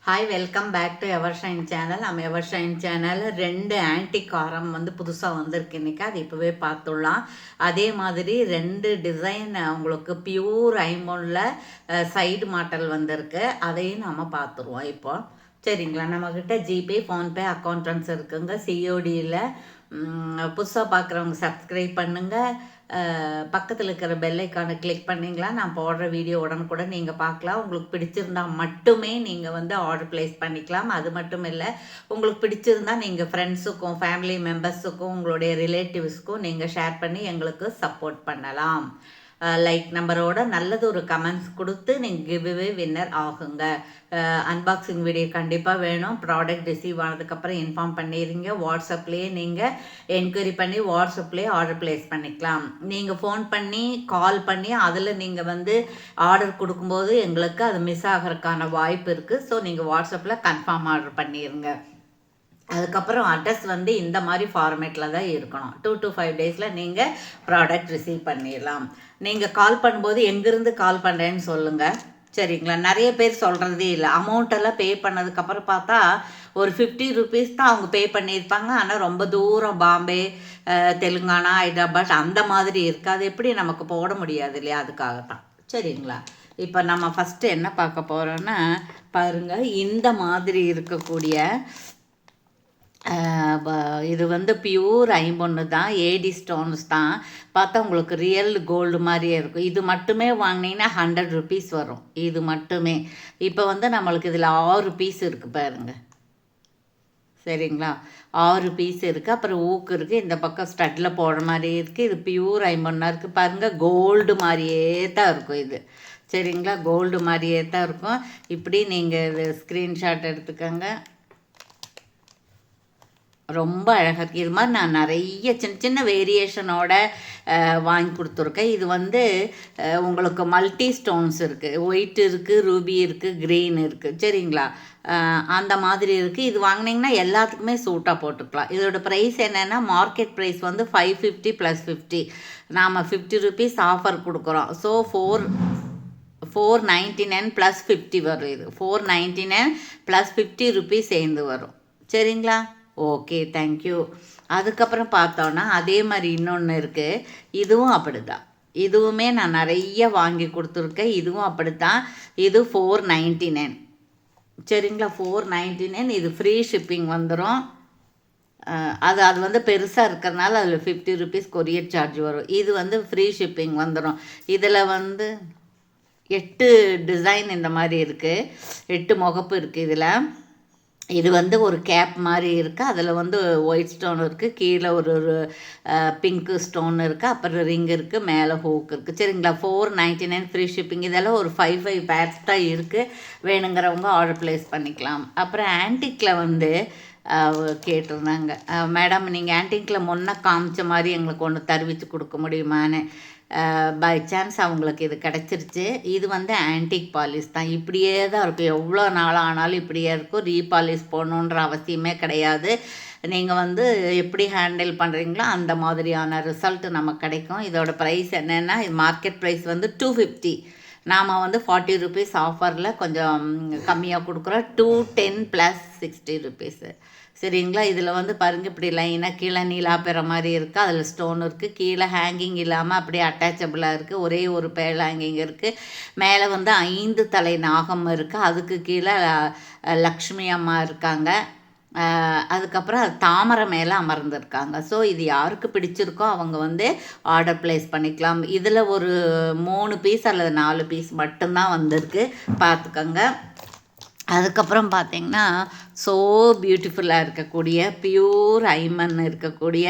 Hi, welcome back to Evershine channel. நம்ம Evershine சேனலில் 2 antique ஆரம் புதுசாக வந்திருக்கு இன்றைக்கி. அது இப்போவே பார்த்துடலாம். அதே மாதிரி 2 டிசைன் உங்களுக்கு பியூர் ஐம்பொனில் சைடு மாட்டல் வந்திருக்கு. அதையும் நம்ம பார்த்துருவோம் இப்போ. சரிங்களா, நம்மக்கிட்ட ஜிபே, ஃபோன்பே அக்கௌண்ட் ட்ரான்ஸ்ஃபர் இருக்குங்க. சிஓடியில் புதுசாக பார்க்குறவங்க சப்ஸ்கிரைப் பண்ணுங்கள். பக்கத்தில் இருக்கிற பெல் ஐக்கானை கிளிக் பண்ணிங்களா நான் போடுற வீடியோ உடனுக்குடன் நீங்கள் பார்க்கலாம். உங்களுக்கு பிடிச்சிருந்தால் மட்டுமே நீங்கள் ஆர்டர் ப்ளேஸ் பண்ணிக்கலாம். அது மட்டும் இல்லை, உங்களுக்கு பிடிச்சிருந்தால் நீங்கள் ஃப்ரெண்ட்ஸுக்கும் ஃபேமிலி மெம்பர்ஸுக்கும் உங்களுடைய ரிலேட்டிவ்ஸ்க்கும் நீங்கள் ஷேர் பண்ணி எங்களுக்கு சப்போர்ட் பண்ணலாம். லைக் நம்பரோட நல்லது ஒரு கமெண்ட்ஸ் கொடுத்து நீங்கள் கிவ்வே வின்னர் ஆகுங்க. அன்பாக்சிங் வீடியோ கண்டிப்பாக வேணும். ப்ராடக்ட் ரிசீவ் ஆனதுக்கப்புறம் இன்ஃபார்ம் பண்ணிடுங்க. வாட்ஸ்அப்லேயே நீங்கள் என்கொயரி பண்ணி வாட்ஸ்அப்லேயே ஆர்டர் ப்ளேஸ் பண்ணிக்கலாம். நீங்கள் ஃபோன் பண்ணி கால் பண்ணி அதில் நீங்கள் ஆர்டர் கொடுக்கும்போது எங்களுக்கு அது மிஸ் ஆகிறதுக்கான வாய்ப்பு இருக்குது. ஸோ நீங்கள் வாட்ஸ்அப்பில் கன்ஃபார்ம் ஆர்டர் பண்ணிடுங்க. அதுக்கப்புறம் அட்ரஸ் இந்த மாதிரி ஃபார்மேட்டில் தான் இருக்கணும். 2 to 5 டேஸில் நீங்கள் ப்ராடக்ட் ரிசீவ் பண்ணிடலாம். நீங்கள் கால் பண்ணும்போது எங்கேருந்து கால் பண்ணுறேன்னு சொல்லுங்கள். சரிங்களா, நிறைய பேர் சொல்கிறதே இல்லை. அமௌண்ட்டெல்லாம் பே பண்ணதுக்கப்புறம் பார்த்தா ஒரு 50 ருபீஸ் தான் அவங்க பே பண்ணியிருப்பாங்க. ஆனால் ரொம்ப தூரம் பாம்பே, தெலுங்கானா, ஹைதராபாத் அந்த மாதிரி இருக்குது. அது எப்படி நமக்கு போட முடியாது இல்லையா? அதுக்காகத்தான். சரிங்களா, இப்போ நம்ம ஃபஸ்ட்டு என்ன பார்க்க போகிறோன்னா பாருங்கள், இந்த மாதிரி இருக்கக்கூடிய இது பியூர் ஐம்பொன்று தான். ஏடி ஸ்டோன்ஸ் தான். பார்த்தா உங்களுக்கு ரியல் கோல்டு மாதிரியே இருக்கும். இது மட்டுமே வாங்கினீங்கன்னா 100 ருபீஸ் வரும். இது மட்டுமே. இப்போ நம்மளுக்கு இதில் 6 பீஸ் இருக்குது பாருங்கள். சரிங்களா, 6 பீஸ் இருக்குது. அப்புறம் ஊக்கு இருக்குது. இந்த பக்கம் ஸ்டட்டில் போடுற மாதிரியே இருக்குது. இது பியூர் ஐம்பொன்னாக இருக்குது பாருங்கள். கோல்டு மாதிரியே தான் இருக்கும் இது. சரிங்களா, கோல்டு மாதிரியே தான் இருக்கும். இப்படி நீங்கள் இது ஸ்க்ரீன்ஷாட் எடுத்துக்கோங்க. ரொம்ப அழகாக இருக்குது. இது மாதிரி நான் நிறைய சின்ன சின்ன வேரியேஷனோட வாங்கி கொடுத்துருக்கேன். இது உங்களுக்கு மல்டி ஸ்டோன்ஸ் இருக்குது. ஒயிட் இருக்குது, ரூபி இருக்குது, க்ரீன் இருக்குது. சரிங்களா, அந்த மாதிரி இருக்குது. இது வாங்கினீங்கன்னா எல்லாத்துக்குமே சூட்டாக போட்டுக்கலாம். இதோட ப்ரைஸ் என்னென்னா, மார்க்கெட் ப்ரைஸ் 550 + 50. நாம் 50 ருபீஸ் ஆஃபர் கொடுக்குறோம். ஸோ 499 + 50 வரும். இது 499 + 50 ருபீஸ் சேர்ந்து வரும். சரிங்களா, ஓகே, தேங்க்யூ. அதுக்கப்புறம் பார்த்தோன்னா அதே மாதிரி இன்னொன்று இருக்குது. இதுவும் அப்படி தான். இதுவுமே நான் நிறைய வாங்கி கொடுத்துருக்கேன். இதுவும் அப்படி தான். இது 499. சரிங்களா, 499. இது ஃப்ரீ ஷிப்பிங் வந்துடும். அது பெருசாக இருக்கிறதுனால அதில் 50 ருபீஸ் கொரியர் சார்ஜ் வரும். இது ஃப்ரீ ஷிப்பிங் வந்துடும். இதில் 8 டிசைன் இந்த மாதிரி இருக்குது. 8 முகப்பு இருக்குது இதில். இது ஒரு கேப் மாதிரி இருக்குது. அதில் ஒயிட் ஸ்டோன் இருக்குது. கீழே ஒரு பிங்க்கு ஸ்டோன் இருக்குது. அப்புறம் ரிங் இருக்குது. மேலே ஹூக் இருக்குது. சரிங்களா, 499 ஃப்ரீ ஷிப்பிங். இதெல்லாம் ஒரு 5 பேர்ஸ் தான் இருக்குது. வேணுங்கிறவங்க ஆர்டர் ப்ளேஸ் பண்ணிக்கலாம். அப்புறம் ஆன்டிக்கில் கேட்டிருந்தாங்க, மேடம் நீங்கள் ஆன்டிக்கில் முன்னே காமிச்ச மாதிரி எங்களுக்கு ஒன்று தருவிச்சு கொடுக்க முடியுமான்னு. பை சான்ஸ் அவங்களுக்கு இது கிடச்சிருச்சு. இது ஆன்டிக் பாலிஷ் தான். இப்படியே தான் இருக்கும். எவ்வளோ நாள் ஆனாலும் இப்படியே இருக்கும். ரீபாலிஷ் போடணுன்ற அவசியமே கிடையாது. நீங்கள் எப்படி ஹேண்டில் பண்ணுறீங்களோ அந்த மாதிரியான ரிசல்ட் நமக்கு கிடைக்கும். இதோட ப்ரைஸ் என்னென்னா, இது மார்க்கெட் ப்ரைஸ் 250. நாம் 40 ருபீஸ் ஆஃபரில் கொஞ்சம் கம்மியாக கொடுக்குறோம். 210 + 60 ருபீஸு. சரிங்களா, இதில் பாருங்கள், இப்படி லைனாக கீழே நீலா பெற மாதிரி இருக்குது. அதில் ஸ்டோன் இருக்குது. கீழே ஹேங்கிங் இல்லாமல் அப்படியே அட்டாச்சபிளாக இருக்குது. ஒரே ஒரு பேல் ஹேங்கிங் இருக்குது. மேலே 5 தலை நாகம் இருக்குது. அதுக்கு கீழே லக்ஷ்மி அம்மா இருக்காங்க. அதுக்கப்புறம் தாமரை மேலே அமர்ந்திருக்காங்க. ஸோ இது யாருக்கு பிடிச்சிருக்கோ அவங்க ஆர்டர் ப்ளேஸ் பண்ணிக்கலாம். இதில் ஒரு 3 பீஸ் அல்லது 4 பீஸ் மட்டும்தான் வந்திருக்கு, பார்த்துக்கோங்க. அதுக்கப்புறம் பார்த்திங்கன்னா, ஸோ பியூட்டிஃபுல்லாக இருக்கக்கூடிய பியூர் ஐமன் இருக்கக்கூடிய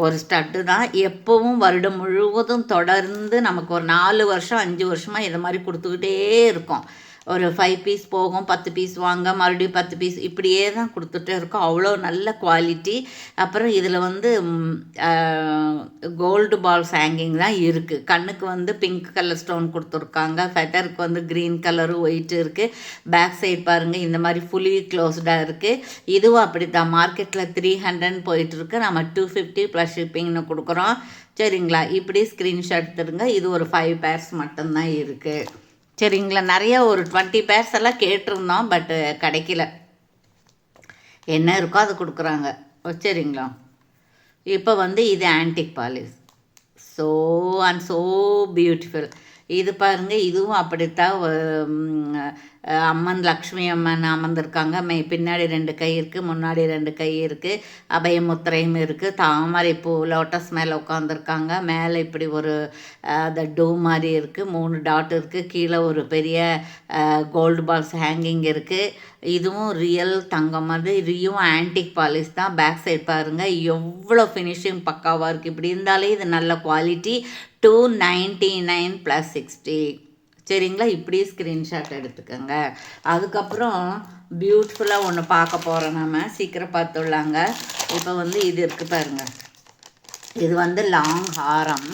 ஒரு ஸ்டட்டு தான். எப்போவும் வருடம் முழுவதும் தொடர்ந்து நமக்கு ஒரு 4 வருஷம் 5 வருஷமாக இதை மாதிரி கொடுத்துக்கிட்டே இருக்கும். ஒரு 5 பீஸ் போகும், 10 பீஸ் வாங்க, மறுபடியும் 10 பீஸ், இப்படியே தான் கொடுத்துட்டே இருக்கும். அவ்வளோ நல்ல குவாலிட்டி. அப்புறம் இதில் கோல்டு பால்ஸ் ஹேங்கிங் தான் இருக்குது. கண்ணுக்கு பிங்க் கலர் ஸ்டோன் கொடுத்துருக்காங்க. ஃபெதருக்கு க்ரீன் கலரு, ஒயிட்டு இருக்குது. பேக் சைடு பாருங்கள், இந்த மாதிரி ஃபுல்லி க்ளோஸ்டாக இருக்குது. இதுவும் அப்படி தான். மார்க்கெட்டில் 300 போயிட்டுருக்கு. நம்ம 250 + ஷிப்பிங்னு கொடுக்குறோம். சரிங்களா, இப்படி ஸ்க்ரீன்ஷாட் எடுத்துருங்க. இது ஒரு 5 பேர்ஸ் மட்டும்தான் இருக்குது. சரிங்களா. நிறைய ஒரு 20 பேர்ஸ் எல்லாம் கேட்டிருந்தோம், பட்டு கிடைக்கல. என்ன இருக்கோ அது கொடுக்குறாங்க. சரிங்களா. இப்போ வந்து இது antique polish. So and so beautiful. இது பாருங்கள், இதுவும் அப்படித்தான். அம்மன் லக்ஷ்மி அம்மன் அமர்ந்திருக்காங்க. பின்னாடி 2 கை இருக்குது, முன்னாடி 2 கை இருக்குது. அபயமுத்திரையும் இருக்குது. தாமரை பூ லோட்டஸ் மேலே உட்காந்துருக்காங்க. மேலே இப்படி ஒரு அந்த டூ மாதிரி இருக்குது. 3 டாட் இருக்குது. கீழே ஒரு பெரிய கோல்டு பால்ஸ் ஹேங்கிங் இருக்குது. இதுவும் ரியல் தங்கம் மாதிரி. இதுவும் ஆன்டிக் பாலிஷ் தான். பேக் சைட் பாருங்கள் எவ்வளோ ஃபினிஷிங் பக்காவாக இருக்குது. இப்படி இருந்தாலே இது நல்ல குவாலிட்டி. 299 + 60. சரிங்களா. இப்படி ஸ்க்ரீன்ஷாட் எடுத்துக்கோங்க. அதுக்கப்புறம் பியூட்டிஃபுல்லாக ஒன்று பார்க்க போகிறோம். நம்ம சீக்கிரம் பார்த்துடலாங்க. இப்போ வந்து இது இருக்குது பாருங்கள். இது வந்து லாங் ஹாரம்.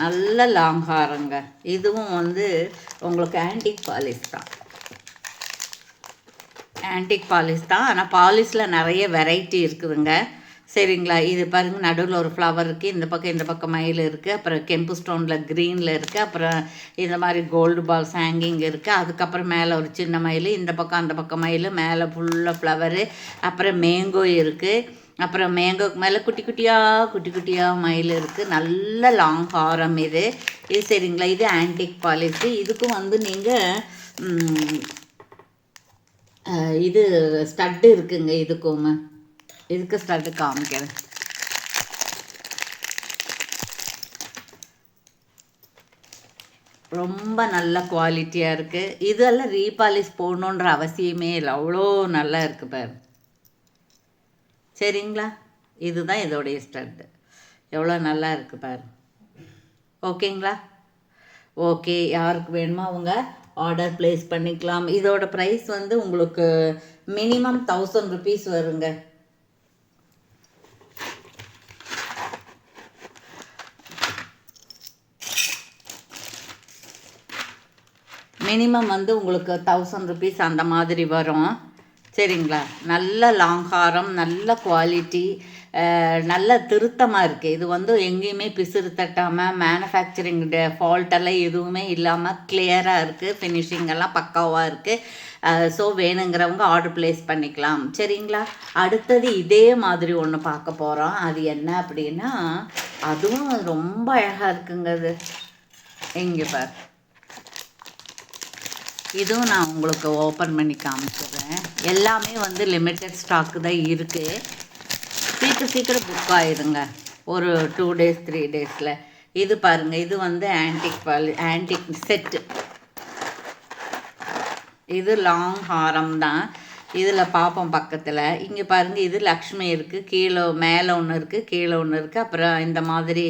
நல்ல லாங் ஹாரங்க. இதுவும் வந்து உங்களுக்கு ஆன்டிக் பாலிஷ் தான். ஆன்டிக் பாலிஷ் தான். ஆனால் பாலிஷில் நிறைய வெரைட்டி இருக்குதுங்க. சரிங்களா. இது பாருங்கள், நடுவில் ஒரு ஃப்ளவர் இருக்குது. இந்த பக்கம் மயில் இருக்குது. அப்புறம் கெம்பு ஸ்டோனில் க்ரீனில் இருக்குது. அப்புறம் இந்த மாதிரி கோல்டு பால்ஸ் ஹேங்கிங் இருக்குது. அதுக்கப்புறம் மேலே ஒரு சின்ன மயில், இந்த பக்கம் அந்த பக்கம் மயில், மேலே ஃபுல்லாக ஃப்ளவரு. அப்புறம் மேங்கோ இருக்குது. அப்புறம் மேங்கோக்கு மேலே குட்டி குட்டியாக மயில் இருக்குது. நல்ல லாங் ஹாரம் இது. சரிங்களா. இது ஆன்டிக் பாலிஷு. இதுக்கும் வந்து நீங்கள் இது ஸ்டட்டு இருக்குங்க. இதுக்கு ஸ்டட்டு காமிக்கிறேன். ரொம்ப நல்ல குவாலிட்டியாக இருக்குது. இதெல்லாம் ரீபாலிஷ் போடணுன்ற அவசியமே இல்லை. அவ்வளோ நல்லா இருக்குது பாரு. சரிங்களா. இதுதான் இதோடைய ஸ்டட்டு. எவ்வளோ நல்லா இருக்குது பாரு. ஓகேங்களா. ஓகே, யாருக்கு வேணுமோ அவங்க ஆர்டர் ப்ளேஸ் பண்ணிக்கலாம். இதோட ப்ரைஸ் வந்து உங்களுக்கு மினிமம் 1000 rupees வருங்க. மினிமம் வந்து உங்களுக்கு 1000 rupees அந்த மாதிரி வரும். சரிங்களா. நல்ல லாங் ஹாரம், நல்ல குவாலிட்டி, நல்ல திருத்தமாக இருக்குது. இது வந்து எங்கேயுமே பிசுறு தட்டாமல், மேனுஃபேக்சரிங் ஃபால்ட்டெல்லாம் எதுவுமே இல்லாமல் கிளியராக இருக்குது. ஃபினிஷிங் எல்லாம் பக்காவாக இருக்குது. ஸோ வேணுங்கிறவங்க ஆர்டர் ப்ளேஸ் பண்ணிக்கலாம். சரிங்களா. அடுத்தது இதே மாதிரி ஒன்று பார்க்க போகிறோம். அது என்ன அப்படின்னா, அதுவும் ரொம்ப அழகாக இருக்குங்க. அது இங்கே பார். இதுவும் நான் உங்களுக்கு ஓப்பன் பண்ணி காமிச்சிடுறேன். எல்லாமே வந்து லிமிட்டட் ஸ்டாக்கு தான் இருக்குது. சீக்கிரம் புக் ஆகிடுங்க. ஒரு 2 days 3 daysல. இது பாருங்கள், இது வந்து ஆன்டிக் செட்டு. இது லாங் ஹாரம் தான். இதில் பார்ப்போம் பக்கத்தில். இங்கே பாருங்கள், இது லக்ஷ்மி இருக்குது. கீழே மேலே ஒன்று இருக்குது, கீழே ஒன்று இருக்குது. அப்புறம் இந்த மாதிரி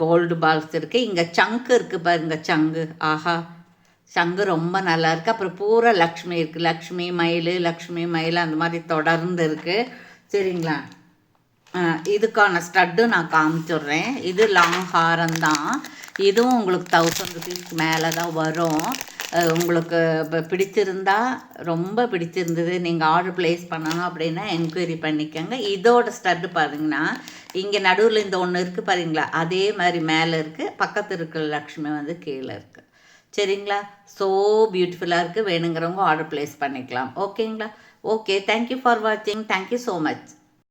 கோல்டு பால்ஸ் இருக்குது. இங்கே சங்கு இருக்குது பாருங்கள். ஆஹா, சங்கு ரொம்ப நல்லா இருக்குது. அப்புறம் பூரா லக்ஷ்மி இருக்குது. லக்ஷ்மி மயில் அந்த மாதிரி தொடர்ந்து இருக்குது. சரிங்களா. இதுக்கான ஸ்டட்டு நான் காமிச்சிடுறேன். இது லாங் ஹாரம் தான். இதுவும் உங்களுக்கு 1000 rupees மேலே தான் வரும். உங்களுக்கு இப்போ பிடிச்சிருந்தா, ரொம்ப பிடிச்சிருந்தது, நீங்கள் ஆர்டர் ப்ளேஸ் பண்ணணும் அப்படின்னா என்கொயரி பண்ணிக்கோங்க. இதோட ஸ்டட்டு பாருங்கன்னா, இங்கே நடுவில் இந்த ஒன்று இருக்குது பாருங்களா, அதே மாதிரி மேலே இருக்குது. பக்கத்தில் இருக்கிற லக்ஷ்மி வந்து கீழே இருக்குது. சரிங்களா. ஸோ பியூட்டிஃபுல்லாக இருக்குது. வேணுங்கிறவங்க ஆர்டர் ப்ளேஸ் பண்ணிக்கலாம். ஓகேங்களா. ஓகே, தேங்க்யூ ஃபார் வாட்சிங். Thank you so much.